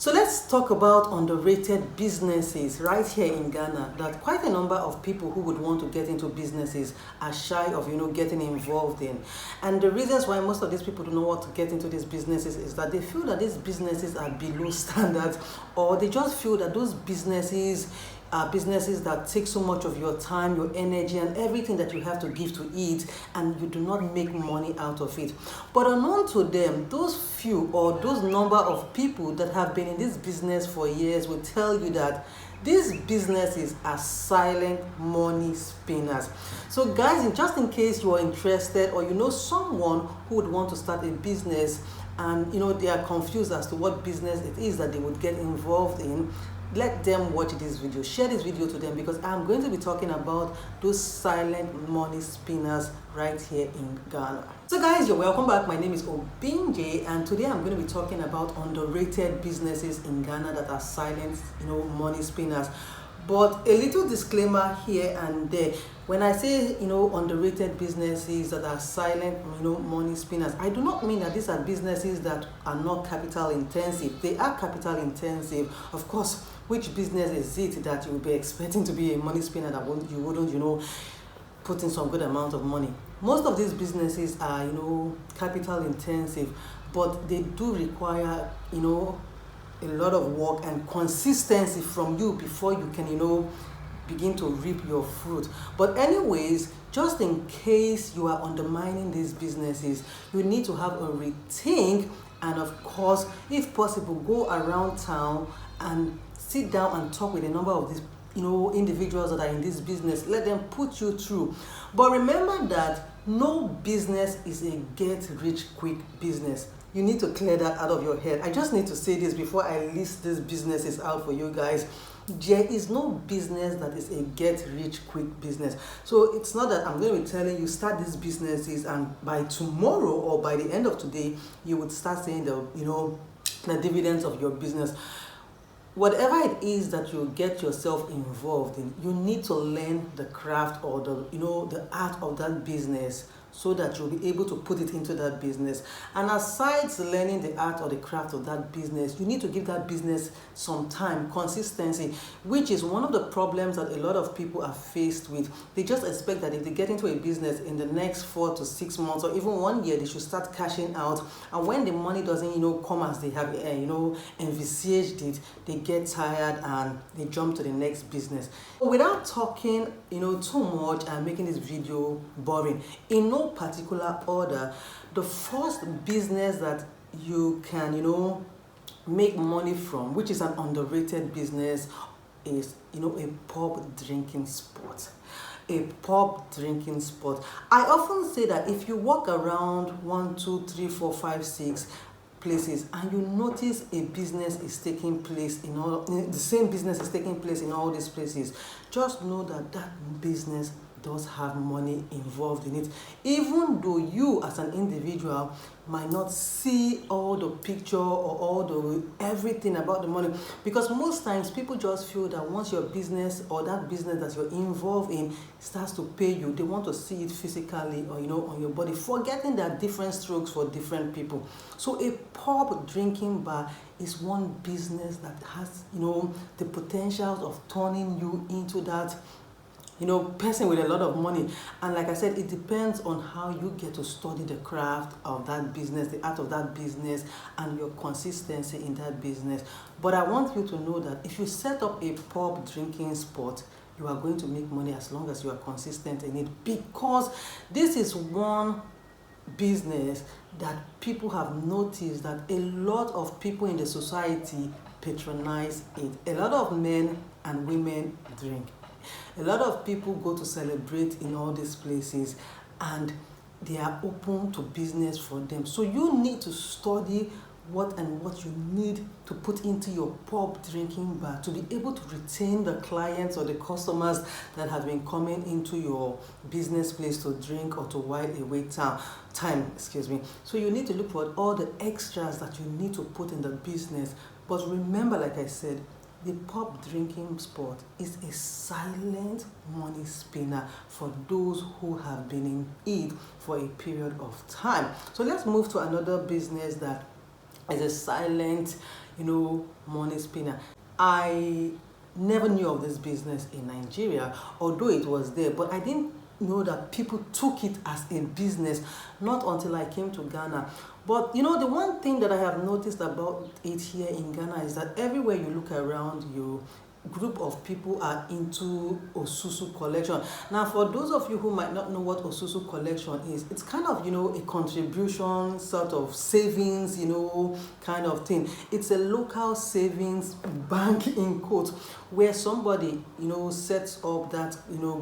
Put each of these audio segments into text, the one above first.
So let's talk about underrated businesses right here in Ghana that quite a number of people who would want to get into businesses are shy of, getting involved in. And the reasons why most of these people do not want to get into these businesses is that they feel that these businesses are below standards, or they just feel that those businesses are businesses that take so much of your time, your energy, and everything that you have to give to it, and you do not make money out of it. But unknown to them, those few or those number of people that have been in this business for years will tell you that these businesses are silent money spinners. So guys, just in case you are interested, or you know someone who would want to start a business and they are confused as to what business it is that they would get involved in, let them watch this video. Share this video to them, because I'm going to be talking about those silent money spinners right here in Ghana. So guys, you're welcome back. My name is Obinjeo, and today I'm going to be talking about underrated businesses in Ghana that are silent money spinners. But a little disclaimer here and there. When I say underrated businesses that are silent money spinners, I do not mean that these are businesses that are not capital intensive. They are capital intensive. Of course, which business is it that you will be expecting to be a money spinner that you wouldn't put in some good amount of money? Most of these businesses are capital intensive, but they do require a lot of work and consistency from you before you can begin to reap your fruit. But anyways, just in case you are undermining these businesses, you need to have a rethink, and of course, if possible, go around town and sit down and talk with a number of these individuals that are in this business. Let them put you through. But remember that no business is a get rich quick business. You need to clear that out of your head. I just need to say this before I list these businesses out for you guys. There is no business that is a get rich quick business. So it's not that I'm going to be telling you start these businesses and by tomorrow or by the end of today you would start seeing the dividends of your business. Whatever it is that you get yourself involved in, you need to learn the craft or the art of that business, so that you'll be able to put it into that business. And aside learning the art or the craft of that business, you need to give that business some time, consistency, which is one of the problems that a lot of people are faced with. They just expect that if they get into a business in the next 4 to 6 months or even 1 year, they should start cashing out. And when the money doesn't come as they have envisaged it, they get tired and they jump to the next business. Without talking too much and making this video boring, in no particular order, the first business that you can make money from, which is an underrated business, is a pub drinking spot. A pub drinking spot. I often say that if you walk around 1, 2, 3, 4, 5, 6 places and you notice a business is taking place the same business is taking place in all these places, just know that that business does have money involved in it, even though you as an individual might not see all the picture or all the everything about the money, because most times people just feel that once your business or that business that you're involved in starts to pay you, they want to see it physically or on your body, forgetting that different strokes for different people. So a pub drinking bar is one business that has the potential of turning you into that person with a lot of money. And like I said, it depends on how you get to study the craft of that business, the art of that business, and your consistency in that business. But I want you to know that if you set up a pub drinking spot, you are going to make money as long as you are consistent in it, because this is one business that people have noticed that a lot of people in the society patronize it. A lot of men and women drink. A lot of people go to celebrate in all these places, and they are open to business for them. So you need to study what you need to put into your pub drinking bar to be able to retain the clients or the customers that have been coming into your business place to drink or to while away time. So you need to look for all the extras that you need to put in the business. But remember, like I said, the pub drinking spot is a silent money spinner for those who have been in it for a period of time. So let's move to another business that is a silent, money spinner. I never knew of this business in Nigeria, although it was there, but I didn't know that people took it as a business, not until I came to Ghana. But the one thing that I have noticed about it here in Ghana is that everywhere you look around you, group of people are into Osusu collection. Now, for those of you who might not know what Osusu collection is, it's kind of, a contribution, sort of savings, kind of thing. It's a local savings bank in quotes, where somebody, sets up that,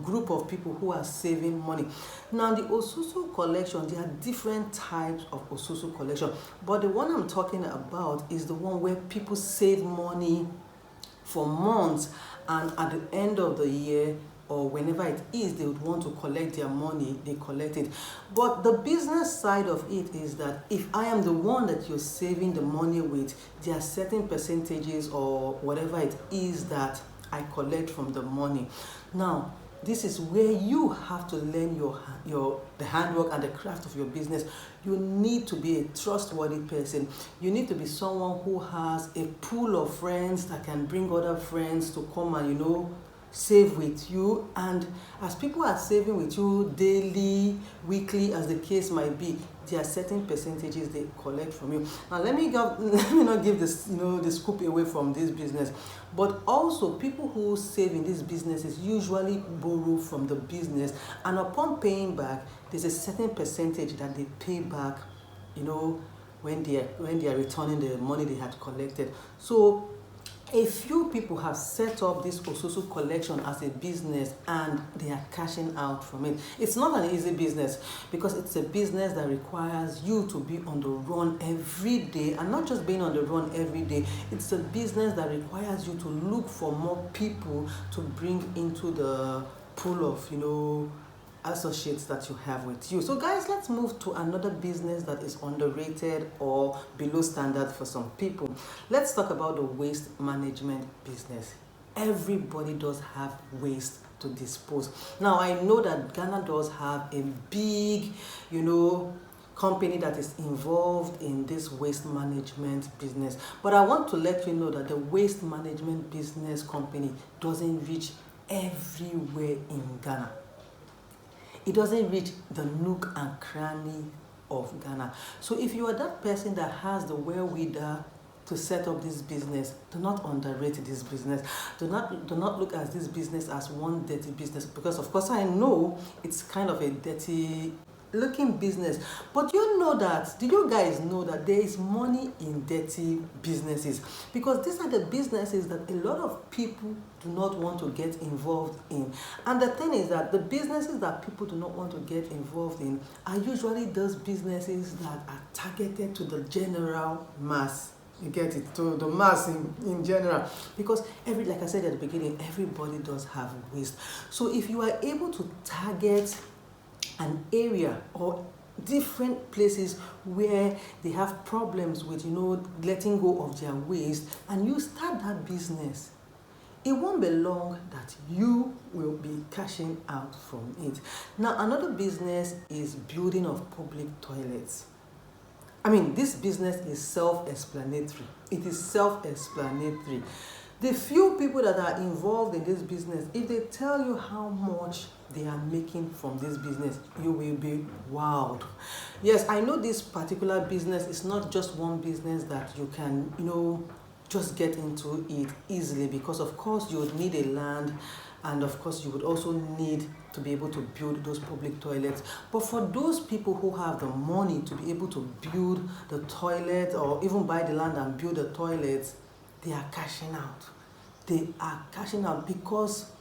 group of people who are saving money. Now, the Osusu collection, there are different types of Osusu collection, but the one I'm talking about is the one where people save money for months, and at the end of the year or whenever it is they would want to collect their money, they collect it. But the business side of it is that if I am the one that you're saving the money with, there are certain percentages or whatever it is that I collect from the money. Now, this is where you have to learn the handwork and the craft of your business. You need to be a trustworthy person. You need to be someone who has a pool of friends that can bring other friends to come and save with you. And as people are saving with you daily, weekly, as the case might be, there are certain percentages they collect from you. Now, let me not give this the scoop away from this business, but also people who save in these businesses usually borrow from the business, and upon paying back, there's a certain percentage that they pay back, when they are returning the money they had collected. So a few people have set up this Osusu collection as a business, and they are cashing out from it. It's not an easy business, because it's a business that requires you to be on the run every day, and not just being on the run every day. It's a business that requires you to look for more people to bring into the pool of associates that you have with you. So guys, let's move to another business that is underrated or below standard for some people. Let's talk about the waste management business. Everybody does have waste to dispose. Now, I know that Ghana does have a big, company that is involved in this waste management business, but I want to let you know that the waste management business company doesn't reach everywhere in Ghana. It doesn't reach the nook and cranny of Ghana. So if you are that person that has the wherewithal to set up this business, do not underrate this business. Do not look at this business as one dirty business, because of course I know it's kind of a dirty looking business, but do you guys know that there is money in dirty businesses? Because these are the businesses that a lot of people do not want to get involved in. And the thing is that the businesses that people do not want to get involved in are usually those businesses that are targeted to the general mass. You get it, to the mass in general, because like I said at the beginning, everybody does have waste. So if you are able to target an area or different places where they have problems with letting go of their waste, and you start that business, it won't be long that you will be cashing out from it. Now, another business is building of public toilets. I mean, this business is self-explanatory. It is self-explanatory. The few people that are involved in this business, if they tell you how much they are making from this business, you will be wowed. Yes, I know this particular business is not just one business that you can, just get into it easily, because of course you would need a land, and of course you would also need to be able to build those public toilets. But for those people who have the money to be able to build the toilet, or even buy the land and build the toilets, they are cashing out. They are cashing out, because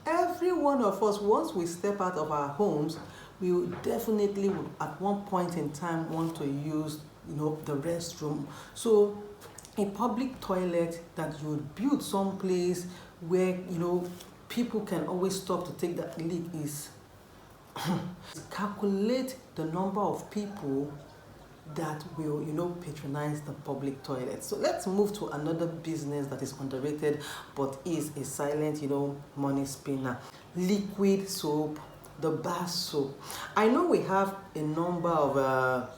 every one of us, once we step out of our homes, we definitely would at one point in time want to use the restroom. So a public toilet that you would build someplace where people can always stop to take that leak is calculate the number of people that will patronize the public toilet. So let's move to another business that is underrated but is a silent money spinner. Liquid soap, the bar soap. I know we have a number of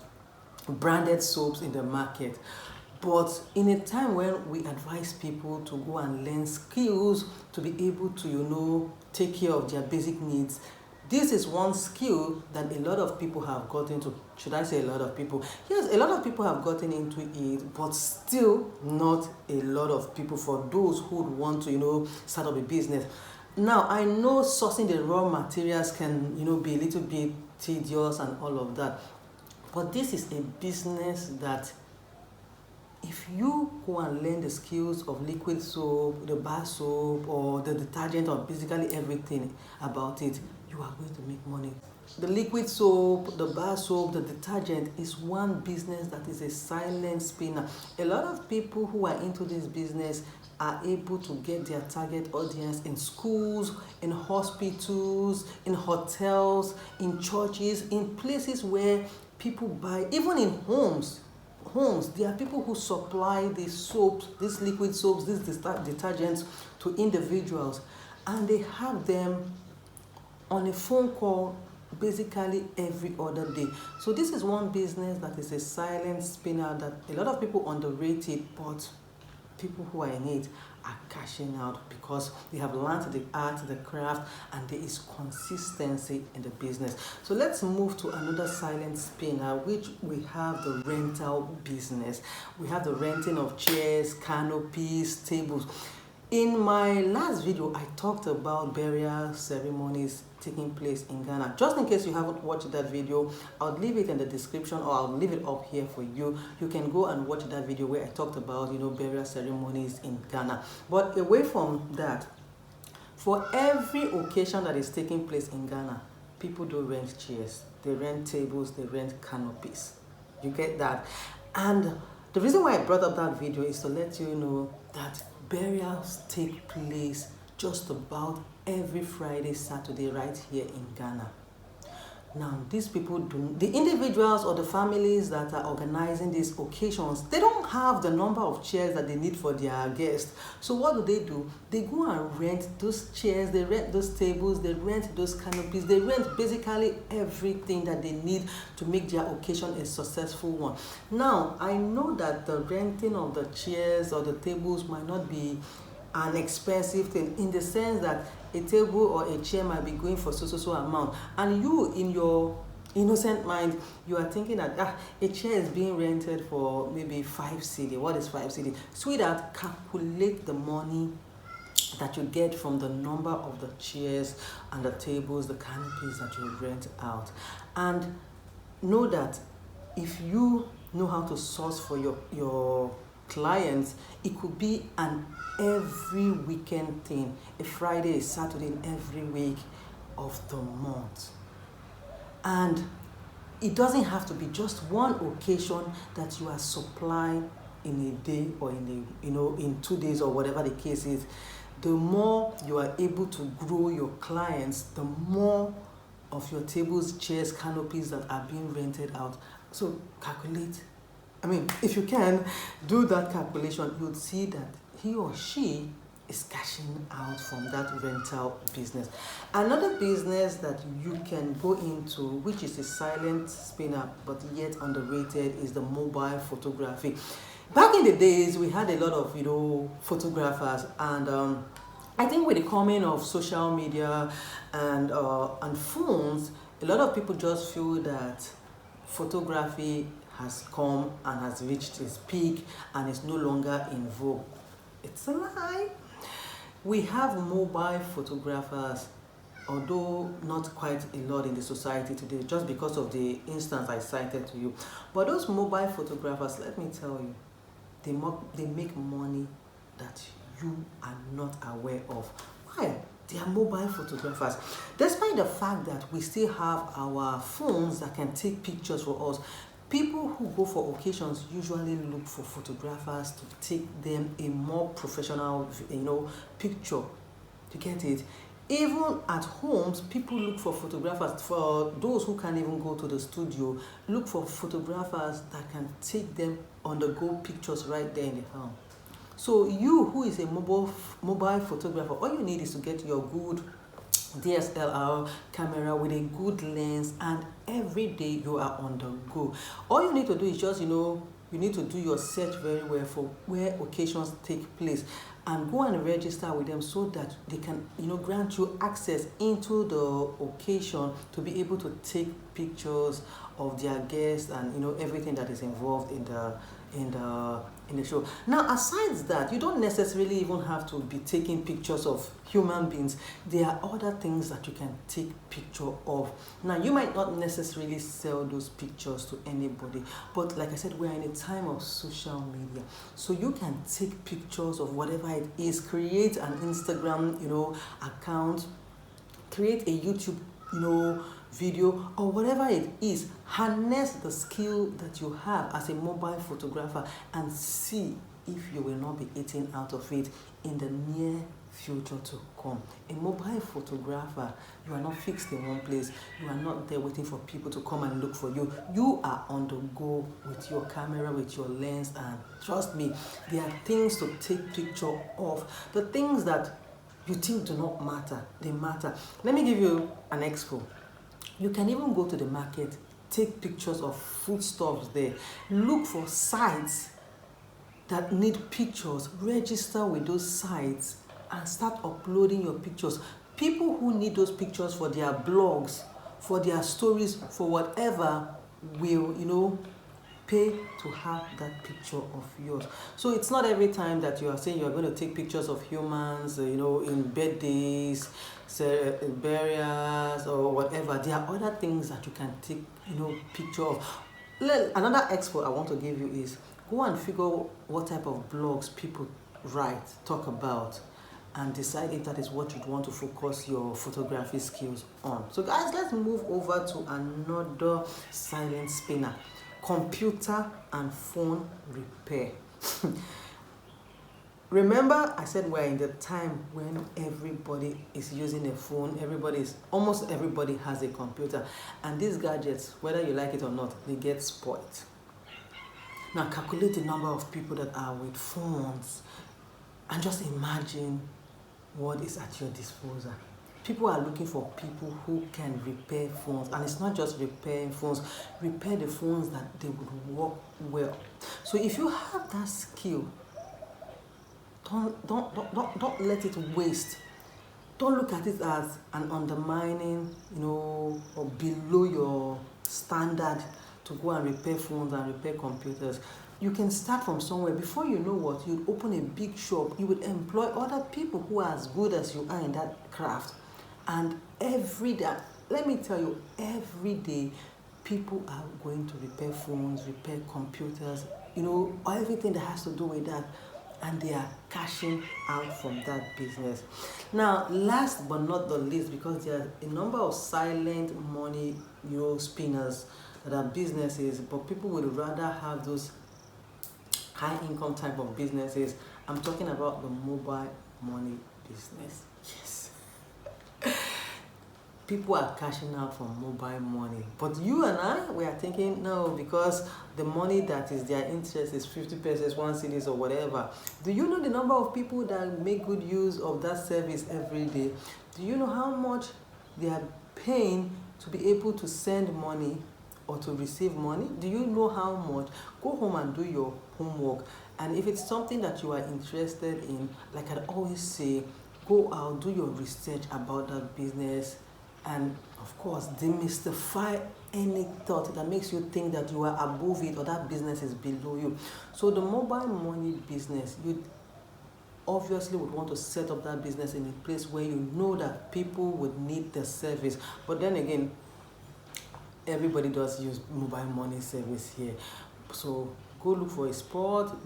branded soaps in the market, But in a time when we advise people to go and learn skills to be able to, take care of their basic needs, this is one skill that a lot of people have gotten into. Should I say a lot of people? Yes, a lot of people have gotten into it, but still not a lot of people for those who would want to, start up a business. Now, I know sourcing the raw materials can, be a little bit tedious and all of that. But this is a business that if you go and learn the skills of liquid soap, the bar soap, or the detergent, or basically everything about it, you are going to make money. The liquid soap, the bar soap, the detergent is one business that is a silent spinner. A lot of people who are into this business are able to get their target audience in schools, in hospitals, in hotels, in churches, in places where people buy, even in homes. There are people who supply these soaps, these liquid soaps, these detergents to individuals, and they have them on a phone call basically every other day. So this is one business that is a silent spinner that a lot of people underrate it, but people who are in it are cashing out because they have learned the art, the craft, and there is consistency in the business. So let's move to another silent spinner, which we have the rental business. We have the renting of chairs, canopies, tables. In my last video, I talked about burial ceremonies taking place in Ghana. Just in case you haven't watched that video, I'll leave it in the description, or I'll leave it up here for you. You can go and watch that video where I talked about, burial ceremonies in Ghana. But away from that, for every occasion that is taking place in Ghana, people do rent chairs, they rent tables, they rent canopies. You get that? And the reason why I brought up that video is to let you know that burials take place just about every Friday, Saturday, right here in Ghana. Now, these people the individuals or the families that are organizing these occasions, they don't have the number of chairs that they need for their guests. So what do? They go and rent those chairs, they rent those tables, they rent those canopies, they rent basically everything that they need to make their occasion a successful one. Now, I know that the renting of the chairs or the tables might not be an expensive thing, in the sense that a table or a chair might be going for so amount, and you, in your innocent mind, you are thinking that a chair is being rented for maybe 5 cedi. What is 5 cedi? Sweetheart, calculate the money that you get from the number of the chairs and the tables, the canopies that you rent out, and know that if you know how to source for your clients, it could be an every weekend thing, a Friday, a Saturday in every week of the month. And it doesn't have to be just one occasion that you are supplying in a day or in 2 days or whatever the case is. The more you are able to grow your clients, the more of your tables, chairs, canopies that are being rented out. So calculate. If you can do that calculation, you'll see that he or she is cashing out from that rental business. Another business that you can go into, which is a silent spinner but yet underrated, is the mobile photography. Back in the days, we had a lot of photographers, and I think with the coming of social media and phones, a lot of people just feel that photography has come and has reached its peak and is no longer in vogue. It's a lie. We have mobile photographers, although not quite a lot in the society today, just because of the instance I cited to you. But those mobile photographers, let me tell you, they make money that you are not aware of. Why? They are mobile photographers. Despite the fact that we still have our phones that can take pictures for us, people who go for occasions usually look for photographers to take them a more professional, picture. To get it? Even at homes, people look for photographers. For those who can't even go to the studio, look for photographers that can take them on the go pictures right there in the home. So you, who is a mobile photographer, all you need is to get your good DSLR camera with a good lens, and every day you are on the go. All you need to do is just you you need to do your search very well for where occasions take place, and go and register with them so that they can, grant you access into the occasion to be able to take pictures of their guests and everything that is involved in the show. Now, aside that, you don't necessarily even have to be taking pictures of human beings. There are other things that you can take picture of. Now, you might not necessarily sell those pictures to anybody, but like I said, we're in a time of social media, so you can take pictures of whatever it is. Create an Instagram account, create a YouTube video, or whatever it is. Harness the skill that you have as a mobile photographer and see if you will not be eaten out of it in the near future to come. A mobile photographer, you are not fixed in one place. You are not there waiting for people to come and look for you. You are on the go with your camera, with your lens, and trust me, there are things to take picture of. The things that you think do not matter, they matter. Let me give you an example. You can even go to the market, take pictures of foodstuffs there. Look for sites that need pictures, register with those sites, and start uploading your pictures. People who need those pictures for their blogs, for their stories, for whatever, will, pay to have that picture of yours. So it's not every time that you are saying you're going to take pictures of humans, in birthdays, burials, or whatever. There are other things that you can take, picture of. Another expo I want to give you is go and figure what type of blogs people write, talk about, and decide if that is what you'd want to focus your photography skills on. So guys, let's move over to another silent spinner: computer and phone repair. Remember, I said we're in the time when everybody is using a phone. Almost everybody has a computer, and these gadgets, whether you like it or not, they get spoiled. Now calculate the number of people that are with phones, and just imagine what is at your disposal. People are looking for people who can repair phones, and it's not just repairing phones, repair the phones that they would work well. So if you have that skill, don't let it waste. Don't look at it as an undermining, or below your standard to go and repair phones and repair computers. You can start from somewhere. Before you know what, you'd open a big shop. You would employ other people who are as good as you are in that craft. And every day, let me tell you, every day, people are going to repair phones, repair computers, everything that has to do with that. And they are cashing out from that business. Now, last but not the least, because there are a number of silent money, spinners that are businesses, but people would rather have those high income type of businesses. I'm talking about the mobile money business. Yes. People are cashing out from mobile money, but you and I, we are thinking no, because the money that is their interest is 50 pesos, 1 cedis, or whatever. Do you know the number of people that make good use of that service every day? Do you know how much they are paying to be able to send money or to receive money? Do you know how much? Go home and do your homework, and if it's something that you are interested in, like I always say, go out, do your research about that business. And of course, demystify any thought that makes you think that you are above it or that business is below you. So the mobile money business, you obviously would want to set up that business in a place where you know that people would need the service. But then again, everybody does use mobile money service here. So go look for a spot,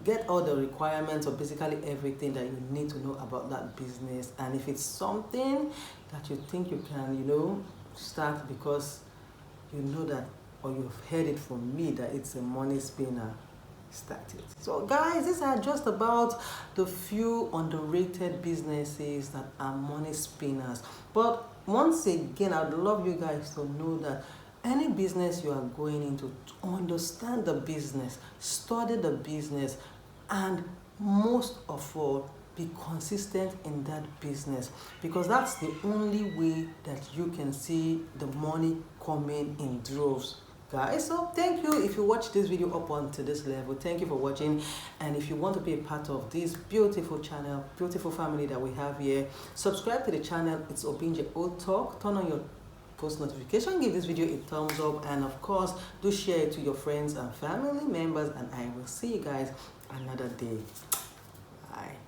get all the requirements of basically everything that you need to know about that business. And if it's something that you think you can, start because you know that, or you've heard it from me that it's a money spinner, start it. So guys, these are just about the few underrated businesses that are money spinners. But once again, I'd love you guys to know that any business you are going into, understand the business, study the business, and most of all, be consistent in that business, because that's the only way that you can see the money coming in droves guys. So thank you if you watch this video up onto this level. Thank you for watching, and if you want to be a part of this beautiful channel, beautiful family that we have here, subscribe to the channel. It's Obinjeo Talk. Turn on your post notification, give this video a thumbs up, and of course do share it to your friends and family members, and I will see you guys another day. Bye.